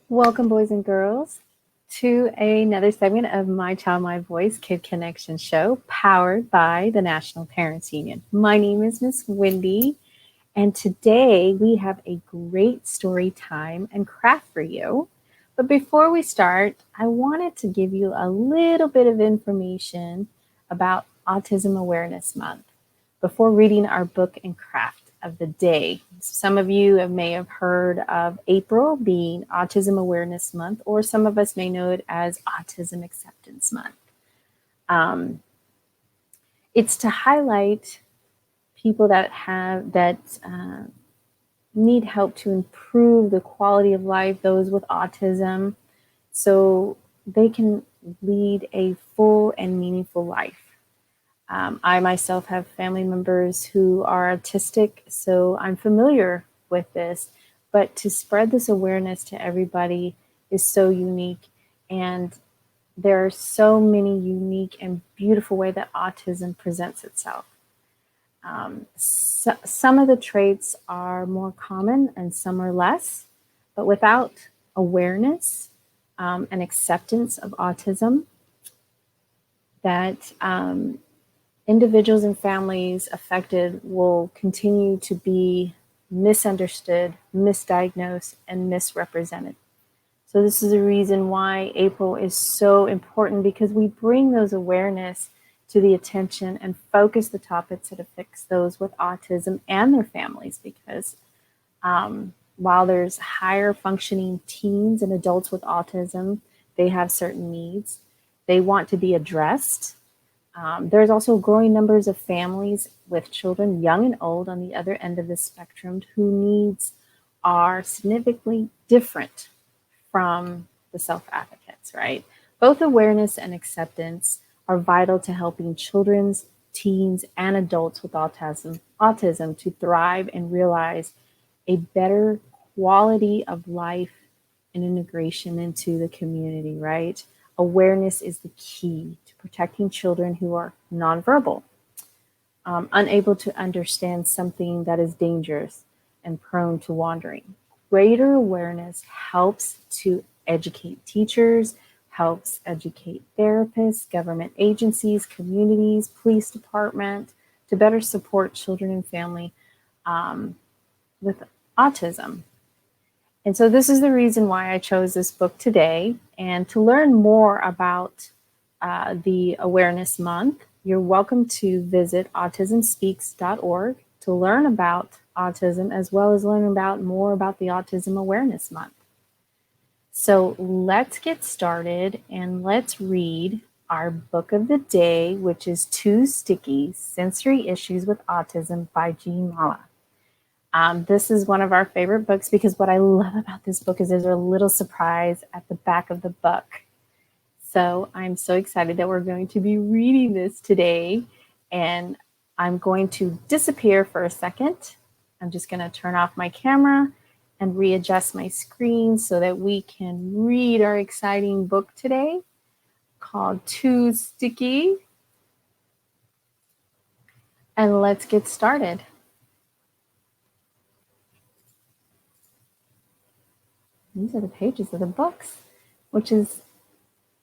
Welcome, boys and girls, to another segment of My Child, My Voice Kid Connection show powered by the National Parents Union. My name is Miss Wendy, and today we have a great story time and craft for you. But before we start, I wanted to give you a little bit of information about Autism Awareness Month before reading our book and craft of the day. Some of you may have heard of April being Autism Awareness Month, or some of us may know it as Autism Acceptance Month. It's to highlight people that need help to improve the quality of life, those with autism, so they can lead a full and meaningful life. I myself have family members who are autistic, so I'm familiar with this. But to spread this awareness to everybody is so unique. And there are so many unique and beautiful ways that autism presents itself. Some of the traits are more common and some are less. But without awareness and acceptance of autism, that individuals and families affected will continue to be misunderstood, misdiagnosed, and misrepresented. So this is the reason why April is so important, because we bring those awareness to the attention and focus the topics that affect those with autism and their families, because while there's higher functioning teens and adults with autism, they have certain needs. They want to be addressed. There's also growing numbers of families with children, young and old, on the other end of the spectrum, whose needs are significantly different from the self-advocates, right? Both awareness and acceptance are vital to helping children, teens, and adults with autism to thrive and realize a better quality of life and integration into the community, right? Awareness is the key to protecting children who are nonverbal, unable to understand something that is dangerous and prone to wandering. Greater awareness helps to educate teachers, helps educate therapists, government agencies, communities, police department, to better support children and family with autism. And so this is the reason why I chose this book today. And to learn more about the Awareness Month, you're welcome to visit autismspeaks.org to learn about autism, as well as learn more about the Autism Awareness Month. So let's get started and let's read our book of the day, which is Too Sticky: Sensory Issues with Autism by Jean Mala. This is one of our favorite books, because what I love about this book is there's a little surprise at the back of the book. So I'm so excited that we're going to be reading this today, and I'm going to disappear for a second. I'm just going to turn off my camera and readjust my screen so that we can read our exciting book today called Too Sticky. And let's get started. These are the pages of the books, which is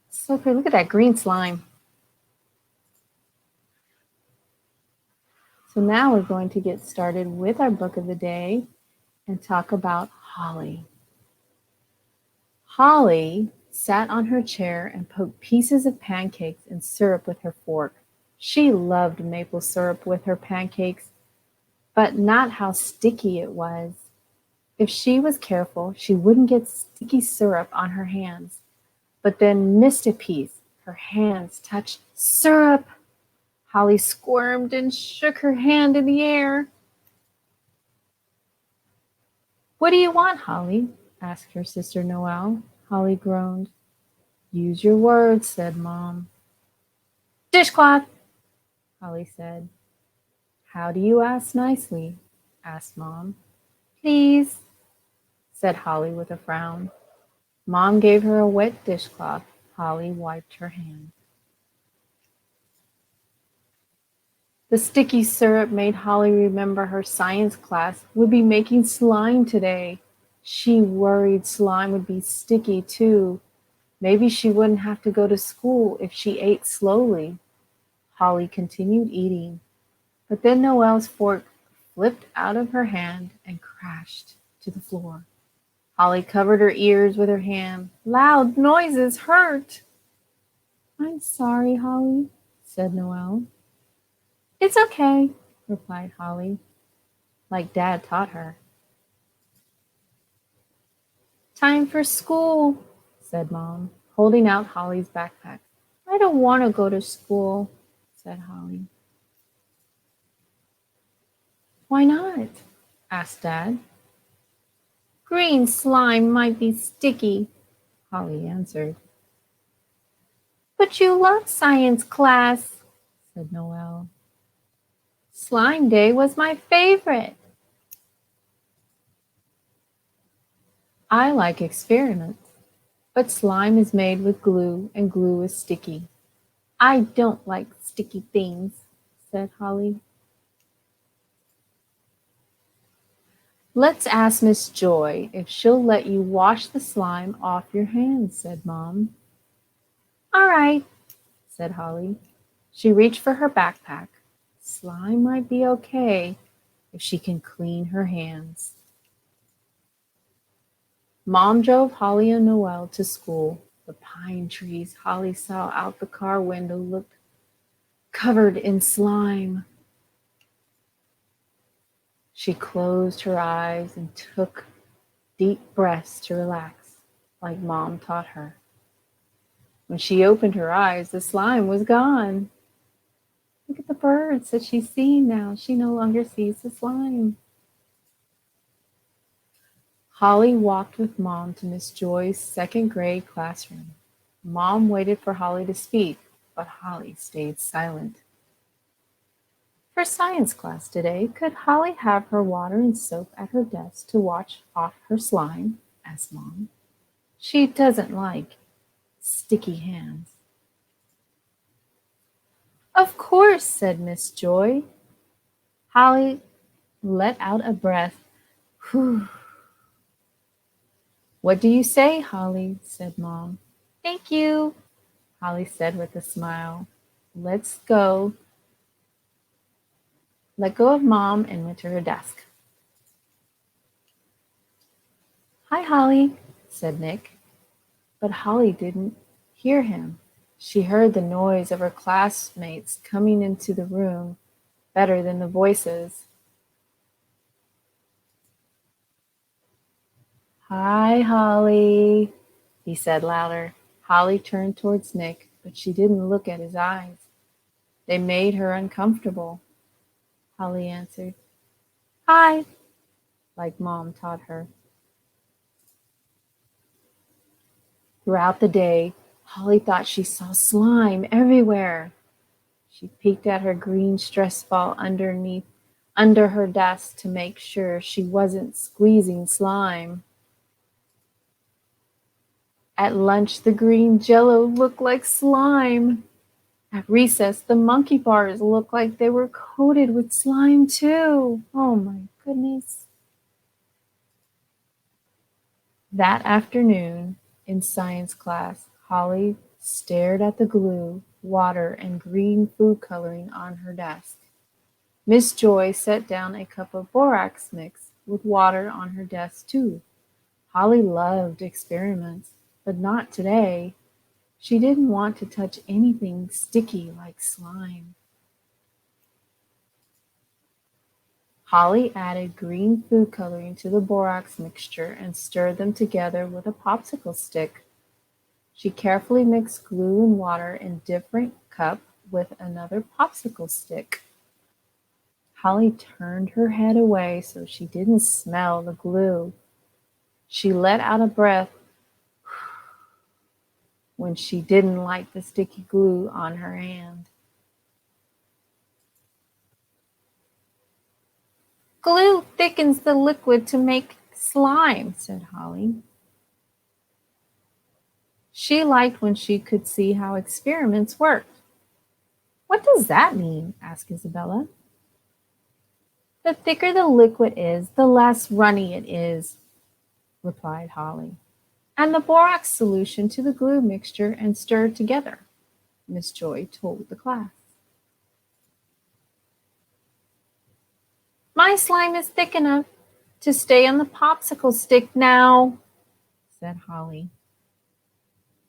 so pretty. Look at that green slime. So now we're going to get started with our book of the day and talk about Holly. Holly sat on her chair and poked pieces of pancakes and syrup with her fork. She loved maple syrup with her pancakes, but not how sticky it was. If she was careful, she wouldn't get sticky syrup on her hands, but then missed a piece. Her hands touched syrup. Holly squirmed and shook her hand in the air. "What do you want, Holly?" asked her sister Noelle. Holly groaned. "Use your words," said Mom. "Dishcloth," Holly said. "How do you ask nicely?" asked Mom. "Please," said Holly with a frown. Mom gave her a wet dishcloth. Holly wiped her hand. The sticky syrup made Holly remember her science class would be making slime today. She worried slime would be sticky too. Maybe she wouldn't have to go to school if she ate slowly. Holly continued eating, but then Noelle's fork flipped out of her hand and crashed to the floor. Holly covered her ears with her hand. Loud noises hurt. I'm sorry, Holly, said Noelle. It's okay, replied Holly, like Dad taught her. Time for school, said Mom, holding out Holly's backpack. I don't want to go to school, said Holly. Why not? Asked Dad. Green slime might be sticky, Holly answered. But you love science class, said Noelle. Slime day was my favorite. I like experiments, but slime is made with glue and glue is sticky. I don't like sticky things, said Holly. Let's ask Miss Joy if she'll let you wash the slime off your hands, said Mom. All right, said Holly. She reached for her backpack. Slime might be okay if she can clean her hands. Mom drove Holly and Noelle to school. The pine trees Holly saw out the car window looked covered in slime. She closed her eyes and took deep breaths to relax, like Mom taught her. When she opened her eyes, the slime was gone. Look at the birds that she's seen now. She no longer sees the slime. Holly walked with Mom to Miss Joy's second grade classroom. Mom waited for Holly to speak, but Holly stayed silent. For science class today, could Holly have her water and soap at her desk to wash off her slime? Asked Mom. She doesn't like sticky hands. Of course, said Miss Joy. Holly let out a breath. Whew. What do you say, Holly? Said Mom. Thank you, Holly said with a smile. Let go of Mom and went to her desk. Hi, Holly, said Nick. But Holly didn't hear him. She heard the noise of her classmates coming into the room better than the voices. Hi, Holly, he said louder. Holly turned towards Nick, but she didn't look at his eyes. They made her uncomfortable. Holly answered, Hi, like Mom taught her. Throughout the day, Holly thought she saw slime everywhere. She peeked at her green stress ball under her desk to make sure she wasn't squeezing slime. At lunch, the green jello looked like slime. At recess, the monkey bars looked like they were coated with slime too. Oh my goodness. That afternoon, in science class, Holly stared at the glue, water, and green food coloring on her desk. Miss Joy set down a cup of borax mix with water on her desk too. Holly loved experiments, but not today. She didn't want to touch anything sticky like slime. Holly added green food coloring to the borax mixture and stirred them together with a popsicle stick. She carefully mixed glue and water in a different cup with another popsicle stick. Holly turned her head away so she didn't smell the glue. She let out a breath when she didn't like the sticky glue on her hand. Glue thickens the liquid to make slime, said Holly. She liked when she could see how experiments worked. What does that mean? Asked Isabella. The thicker the liquid is, the less runny it is. replied Holly. "And the borax solution to the glue mixture and stir together," Miss Joy told the class. "My slime is thick enough to stay on the popsicle stick now," said Holly.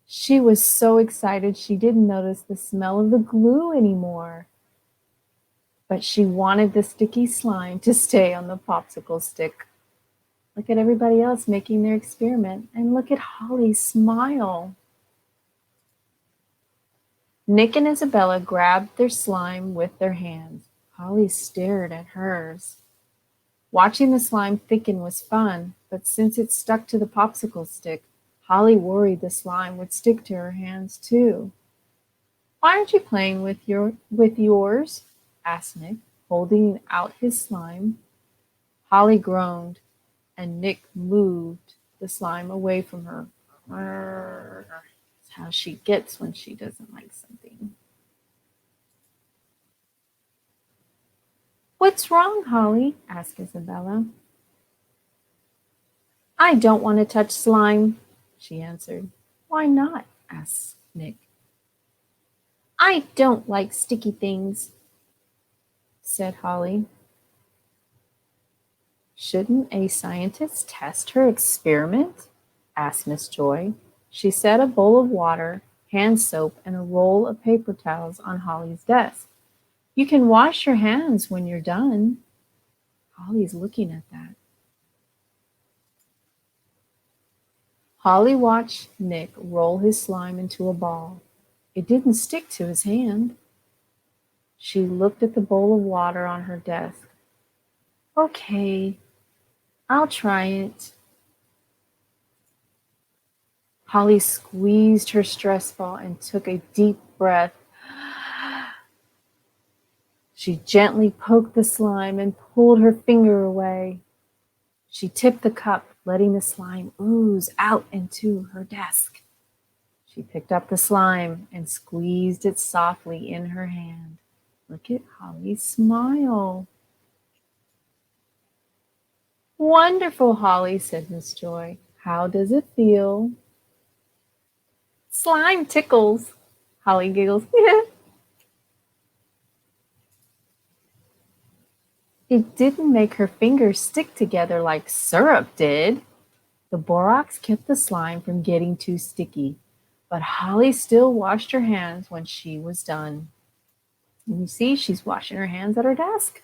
She was so excited she didn't notice the smell of the glue anymore. But she wanted the sticky slime to stay on the popsicle stick. Look at everybody else making their experiment, and look at Holly's smile. Nick and Isabella grabbed their slime with their hands. Holly stared at hers. Watching the slime thicken was fun, but since it stuck to the popsicle stick, Holly worried the slime would stick to her hands too. "Why aren't you playing with yours?" asked Nick, holding out his slime. Holly groaned, and Nick moved the slime away from her. That's how she gets when she doesn't like something. "What's wrong, Holly?" asked Isabella. "I don't want to touch slime," she answered. "Why not?" asked Nick. "I don't like sticky things," said Holly. "Shouldn't a scientist test her experiment?" asked Miss Joy. She set a bowl of water, hand soap, and a roll of paper towels on Holly's desk. "You can wash your hands when you're done." Holly's looking at that. Holly watched Nick roll his slime into a ball. It didn't stick to his hand. She looked at the bowl of water on her desk. "Okay, I'll try it." Holly squeezed her stress ball and took a deep breath. She gently poked the slime and pulled her finger away. She tipped the cup, letting the slime ooze out into her desk. She picked up the slime and squeezed it softly in her hand. Look at Holly's smile. "Wonderful, Holly," said Miss Joy. "How does it feel?" "Slime tickles," Holly giggles. It didn't make her fingers stick together like syrup did. The borax kept the slime from getting too sticky, but Holly still washed her hands when she was done. And you see, she's washing her hands at her desk.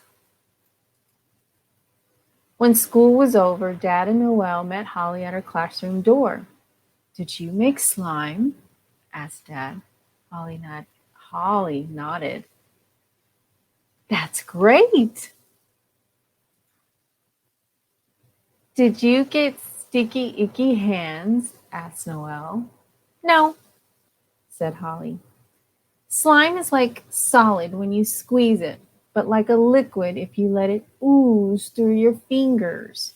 When school was over, Dad and Noelle met Holly at her classroom door. "Did you make slime?" asked Dad. Holly nodded. "That's great." "Did you get sticky, icky hands?" asked Noelle. "No," said Holly. "Slime is like solid when you squeeze it, but like a liquid if you let it ooze through your fingers."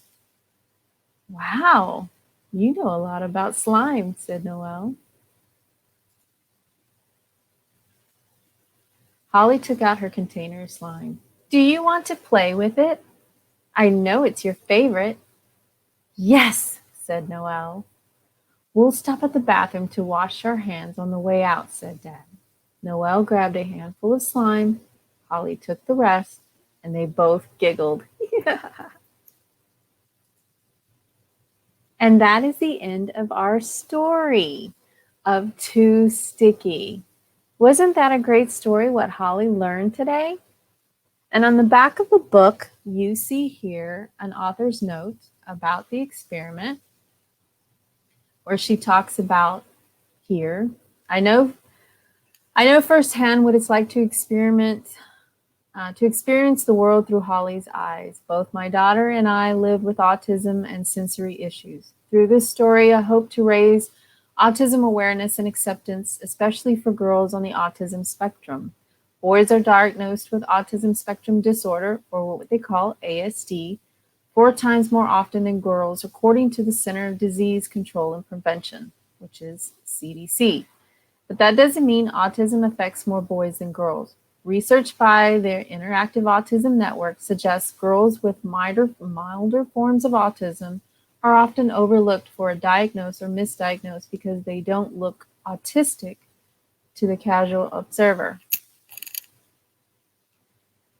"Wow, you know a lot about slime," said Noelle. Holly took out her container of slime. "Do you want to play with it? I know it's your favorite." "Yes," said Noelle. "We'll stop at the bathroom to wash our hands on the way out," said Dad. Noelle grabbed a handful of slime. Holly took the rest, and they both giggled. And that is the end of our story of Too Sticky. Wasn't that a great story, what Holly learned today? And on the back of the book, you see here an author's note about the experiment where she talks about here. I know firsthand what it's like to experience the world through Holly's eyes. Both my daughter and I live with autism and sensory issues. Through this story, I hope to raise autism awareness and acceptance, especially for girls on the autism spectrum. Boys are diagnosed with autism spectrum disorder, or what they call ASD, 4 times more often than girls, according to the Center of Disease Control and Prevention, which is CDC. But that doesn't mean autism affects more boys than girls. Research by the Interactive Autism Network suggests girls with milder forms of autism are often overlooked for a diagnosis or misdiagnosed because they don't look autistic to the casual observer.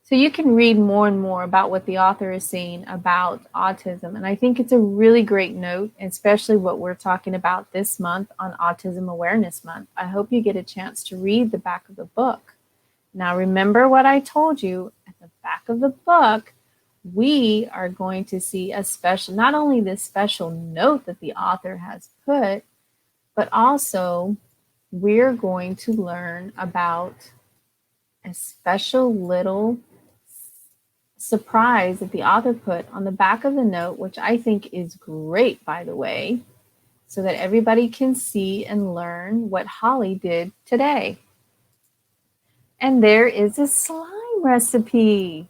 So you can read more and more about what the author is saying about autism. And I think it's a really great note, especially what we're talking about this month on Autism Awareness Month. I hope you get a chance to read the back of the book. Now, remember what I told you at the back of the book, we are going to see a special, not only this special note that the author has put, but also we're going to learn about a special little surprise that the author put on the back of the note, which I think is great, by the way, so that everybody can see and learn what Holly did today. And there is a slime recipe.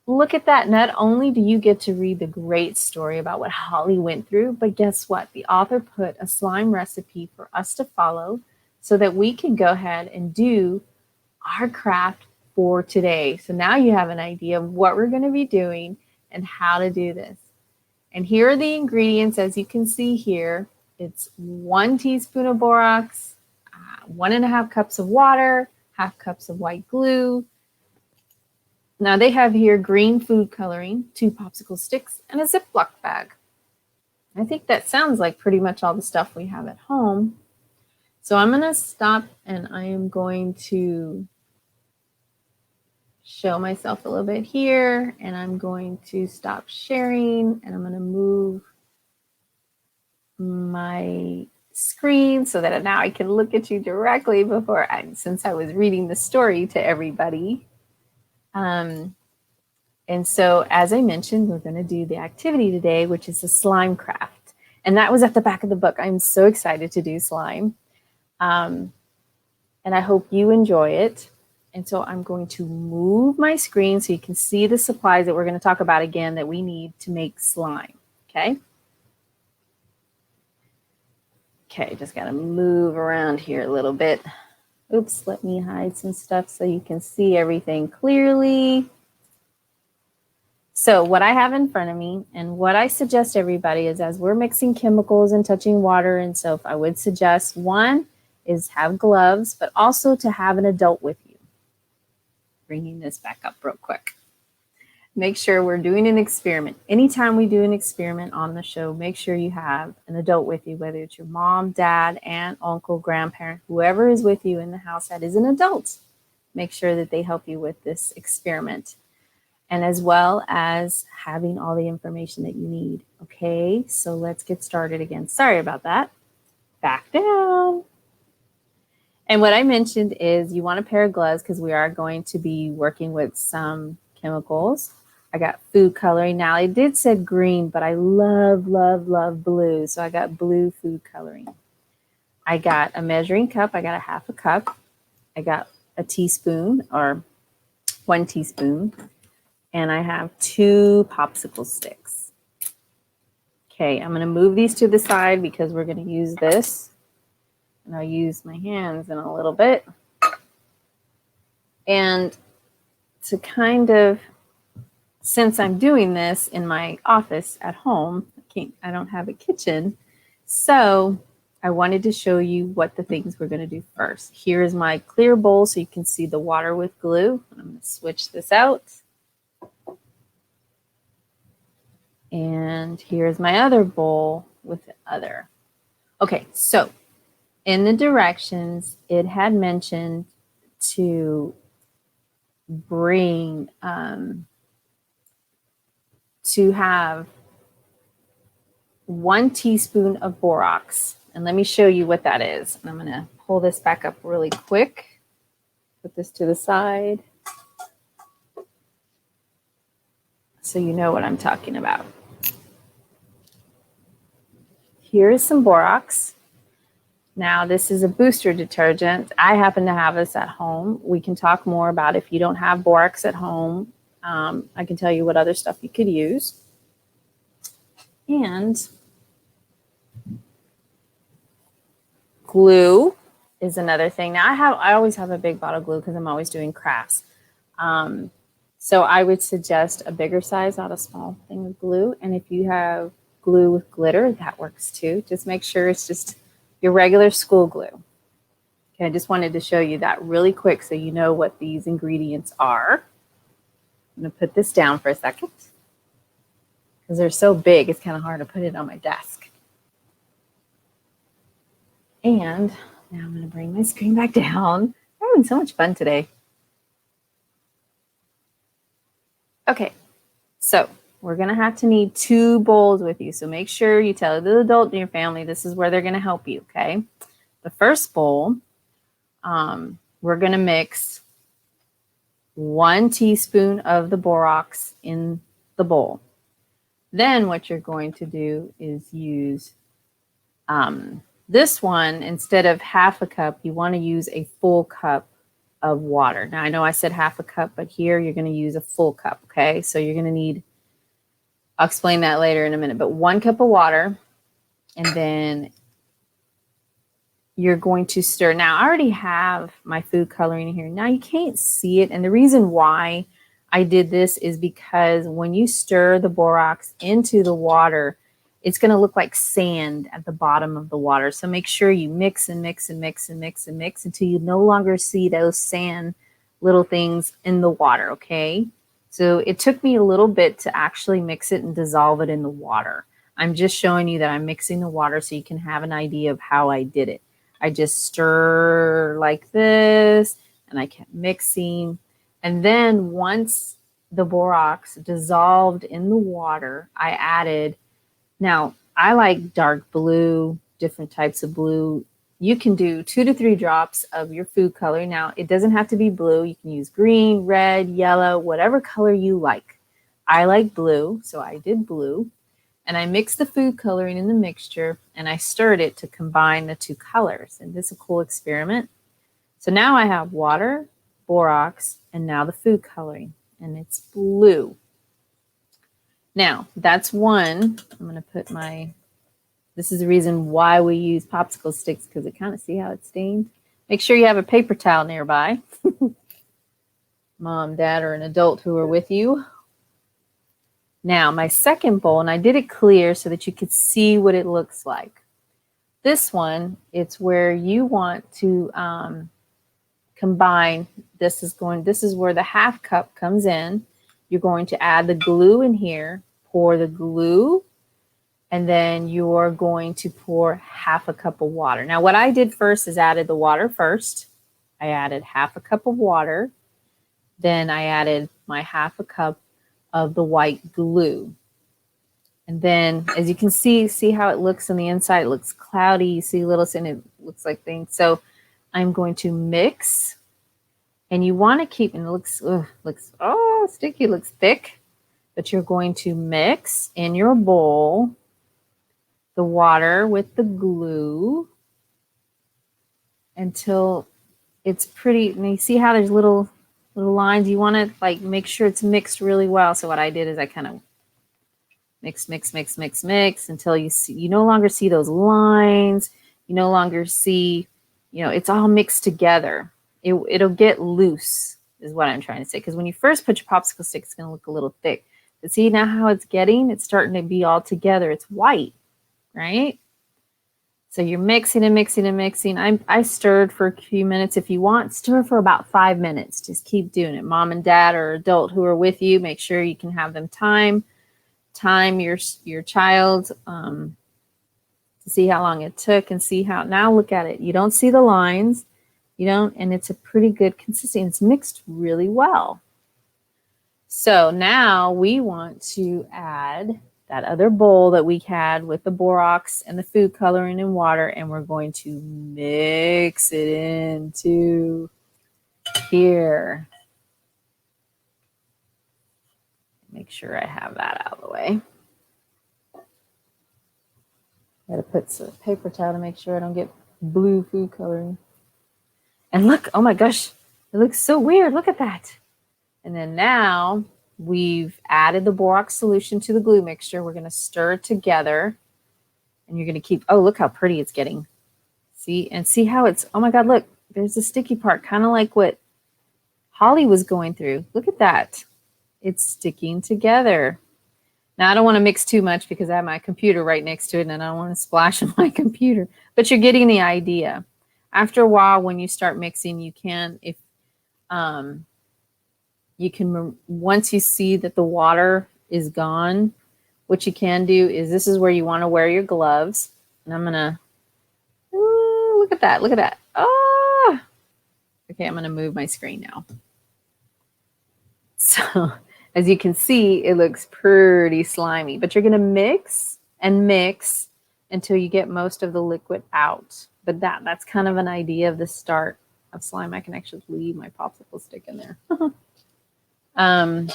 Look at that. Not only do you get to read the great story about what Holly went through, but guess what? The author put a slime recipe for us to follow so that we can go ahead and do our craft for today. So now you have an idea of what we're going to be doing and how to do this. And here are the ingredients. As you can see here, it's 1 teaspoon of borax, 1.5 cups of water, 1/2 cups of white glue. Now they have here green food coloring, 2 popsicle sticks, and a Ziploc bag. I think that sounds like pretty much all the stuff we have at home. So I'm going to stop and I am going to show myself a little bit here, and I'm going to stop sharing, and I'm going to move my screen so that now I can look at you directly since I was reading the story to everybody. And so as I mentioned, we're going to do the activity today, which is the slime craft. And that was at the back of the book. I'm so excited to do slime. And I hope you enjoy it. And so I'm going to move my screen so you can see the supplies that we're going to talk about again that we need to make slime. Okay. Okay, just got to move around here a little bit. Oops, let me hide some stuff so you can see everything clearly. So what I have in front of me and what I suggest everybody is as we're mixing chemicals and touching water and soap, I would suggest one is have gloves, but also to have an adult with you. Bringing this back up real quick. Make sure we're doing an experiment. Anytime we do an experiment on the show, make sure you have an adult with you, whether it's your mom, dad, aunt, uncle, grandparent, whoever is with you in the house that is an adult. Make sure that they help you with this experiment. And as well as having all the information that you need. Okay, so let's get started again. Sorry about that. Back down. And what I mentioned is you want a pair of gloves because we are going to be working with some chemicals. I got food coloring. Now, it did say green, but I love, love, love blue. So I got blue food coloring. I got a measuring cup. I got 1/2 cup. I got a teaspoon or 1 teaspoon. And I have 2 popsicle sticks. Okay, I'm going to move these to the side because we're going to use this. And I'll use my hands in a little bit. And to kind of, since I'm doing this in my office at home, I don't have a kitchen. So I wanted to show you what the things we're going to do first. Here is my clear bowl so you can see the water with glue. I'm going to switch this out. And here's my other bowl with the other. Okay, so in the directions, it had mentioned to bring, to have 1 teaspoon of borax. And let me show you what that is. And I'm going to pull this back up really quick. Put this to the side so you know what I'm talking about. Here is some borax. Now, this is a booster detergent. I happen to have this at home. We can talk more about if you don't have borax at home. I can tell you what other stuff you could use. And glue is another thing. Now, I always have a big bottle of glue because I'm always doing crafts. So I would suggest a bigger size, not a small thing of glue. And if you have glue with glitter, that works too. Just make sure it's just your regular school glue. Okay, I just wanted to show you that really quick so you know what these ingredients are. I'm going to put this down for a second because they're so big, it's kind of hard to put it on my desk. And now I'm going to bring my screen back down. I'm having so much fun today. Okay, so we're going to have to need 2 bowls with you. So make sure you tell the adult in your family this is where they're going to help you, okay? The first bowl, we're going to mix 1 teaspoon of the borax in the bowl. Then what you're going to do is use this one. Instead of half a cup, you want to use a full cup of water. Now I know I said half a cup, but here you're going to use a full cup, okay? So you're going to need, I'll explain that later in a minute, but 1 cup of water, and then you're going to stir. Now, I already have my food coloring in here. Now, you can't see it, and the reason why I did this is because when you stir the borax into the water, it's going to look like sand at the bottom of the water. So make sure you mix and mix and mix and mix and mix until you no longer see those sand little things in the water, okay? So it took me a little bit to actually mix it and dissolve it in the water. I'm just showing you that I'm mixing the water so you can have an idea of how I did it. I just stir like this, and I kept mixing. And then once the borax dissolved in the water, I added, now I like dark blue, different types of blue. You can do 2 to 3 drops of your food color. Now, it doesn't have to be blue. You can use green, red, yellow, whatever color you like. I like blue, so I did blue. And I mixed the food coloring in the mixture, and I stirred it to combine the 2 colors. And this is a cool experiment. So now I have water, borax, and now the food coloring, and it's blue. Now, that's one. I'm going to put my, this is the reason why we use popsicle sticks, because it kind of, see how it's stained? Make sure you have a paper towel nearby. Mom, dad, or an adult who are with you. Now, my second bowl, and I did it clear so that you could see what it looks like. This one, it's where you want to combine. This is where the half cup comes in. You're going to add the glue in here, pour the glue, and then you're going to pour half a cup of water. Now, what I did first is added the water first. I added half a cup of water. Then I added my half a cup of the white glue. And then, as you can see how it looks on the inside. It looks cloudy. You see little, and it looks like things. So I'm going to mix, and you want to keep, and it looks oh, sticky, looks thick, but you're going to mix in your bowl the water with the glue until it's pretty. And you see how there's little lines. You want to like make sure it's mixed really well. So what I did is I kind of mix until you no longer see those lines. You no longer see, it's all mixed together. It'll get loose is what I'm trying to say. Because when you first put your popsicle stick, it's going to look a little thick. But see now how it's starting to be all together. It's white, right? So you're mixing and mixing and mixing. I stirred for a few minutes. If you want, stir for about 5 minutes. Just keep doing it. Mom and dad or adult who are with you, make sure you can have them time your child to see how long it took and see how, now look at it. You don't see the lines, and it's a pretty good consistency. It's mixed really well. So now we want to add that other bowl that we had with the borax and the food coloring and water, and we're going to mix it into here. Make sure I have that out of the way. Gotta put some paper towel to make sure I don't get blue food coloring. And look, oh my gosh, it looks so weird. Look at that. And then now we've added the borax solution to the glue mixture. We're going to stir it together, and you're going to keep, oh, look how pretty it's getting. See, and see how it's, oh my God, look, there's the sticky part, kind of like what Holly was going through. Look at that. It's sticking together. Now, I don't want to mix too much because I have my computer right next to it and I don't want to splash on my computer, but you're getting the idea. After a while, when you start mixing, you can, if you can, once you see that the water is gone, what you can do is, this is where you want to wear your gloves. And I'm going to, look at that. Look at that. Ah, okay. I'm going to move my screen now. So as you can see, it looks pretty slimy, but you're going to mix and mix until you get most of the liquid out. But that's kind of an idea of the start of slime. I can actually leave my popsicle stick in there. Gotta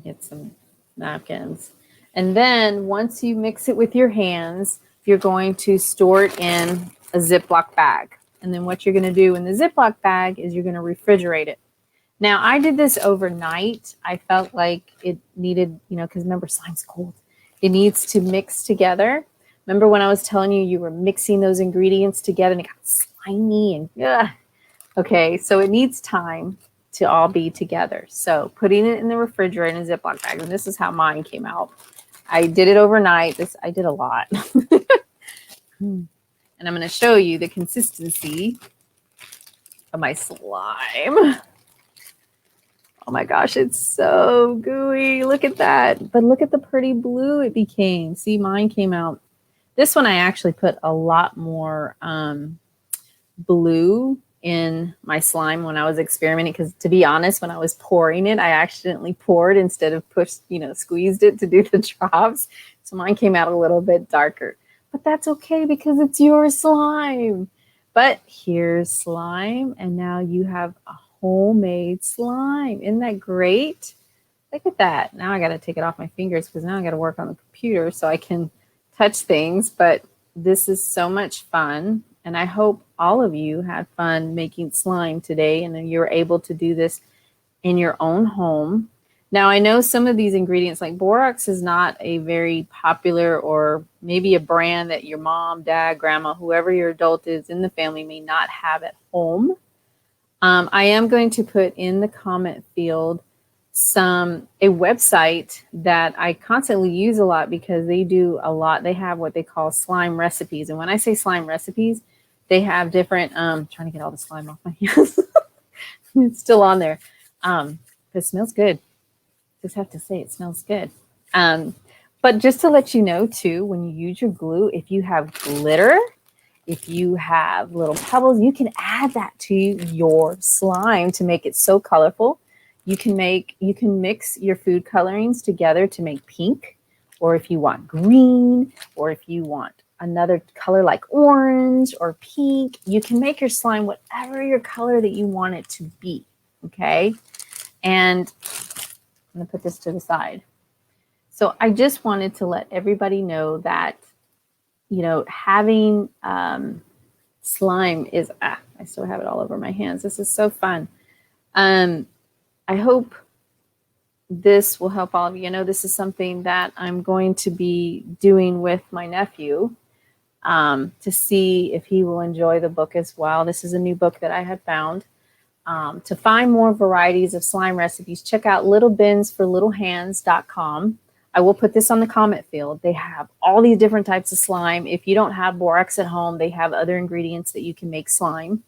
get some napkins. And then once you mix it with your hands, you're going to store it in a Ziploc bag. And then what you're going to do in the Ziploc bag is you're going to refrigerate it. Now, I did this overnight. I felt like it needed, because remember, slime's cold. It needs to mix together. Remember when I was telling you, you were mixing those ingredients together and it got slimy and ugh. Okay, so it needs time to all be together. So putting it in the refrigerator in a Ziploc bag, and this is how mine came out. I did it overnight. I did a lot. And I'm going to show you the consistency of my slime. Oh my gosh, it's so gooey. Look at that. But look at the pretty blue it became. See, mine came out. This one I actually put a lot more blue in my slime when I was experimenting, because to be honest, when I was pouring it, I accidentally poured instead of squeezed it to do the drops. So mine came out a little bit darker. But that's okay because it's your slime. But here's slime, and now you have a homemade slime. Isn't that great? Look at that. Now I got to take it off my fingers because now I got to work on the computer so I can touch things. But this is so much fun. And I hope all of you had fun making slime today and you're able to do this in your own home. Now, I know some of these ingredients, like borax, is not a very popular, or maybe a brand that your mom, dad, grandma, whoever your adult is in the family may not have at home. I am going to put in the comment field a website that I constantly use a lot because they do a lot. They have what they call slime recipes. And when I say slime recipes, they have different, trying to get all the slime off my hands. It's still on there. It smells good. Just have to say it smells good. But just to let you know too, when you use your glue, if you have glitter, if you have little pebbles, you can add that to your slime to make it so colorful. You can mix your food colorings together to make pink, or if you want green, or if you want another color like orange or pink, you can make your slime whatever your color that you want it to be. Okay. And I'm going to put this to the side. So I just wanted to let everybody know that, having slime is, I still have it all over my hands. This is so fun. I hope this will help all of you. This is something that I'm going to be doing with my nephew to see if he will enjoy the book as well. This is a new book that I had found. To find more varieties of slime recipes, check out littlebinsforlittlehands.com. I will put this on the comment field. They have all these different types of slime. If you don't have borax at home, they have other ingredients that you can make slime,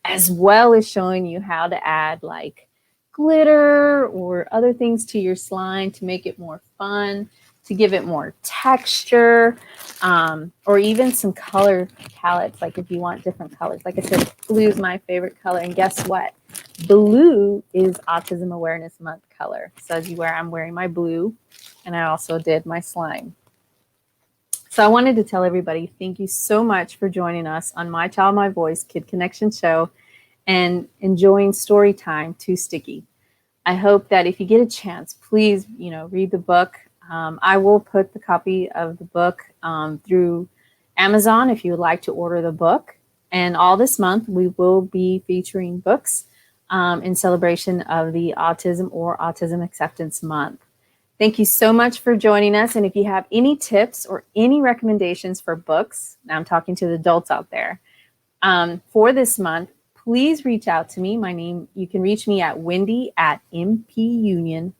as well as showing you how to add like glitter or other things to your slime to make it more fun, to give it more texture, or even some color palettes, like if you want different colors. Like I said, blue is my favorite color, and guess what? Blue is Autism Awareness Month color. So as you wear, I'm wearing my blue, and I also did my slime. So I wanted to tell everybody, thank you so much for joining us on My Child, My Voice Kid Konnection show and enjoying story time, Too Sticky. I hope that if you get a chance, please, read the book. I will put the copy of the book through Amazon if you would like to order the book. And all this month, we will be featuring books in celebration of the Autism or Autism Acceptance Month. Thank you so much for joining us. And if you have any tips or any recommendations for books, now I'm talking to the adults out there, for this month, please reach out to me. You can reach me at wendy@mpunion.org.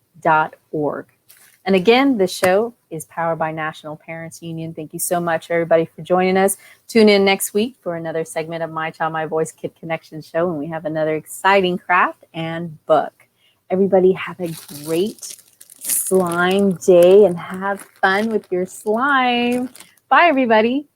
And again, the show is powered by National Parents Union. Thank you so much, everybody, for joining us. Tune in next week for another segment of My Child, My Voice Kid Connection show, and we have another exciting craft and book. Everybody have a great slime day and have fun with your slime. Bye, everybody.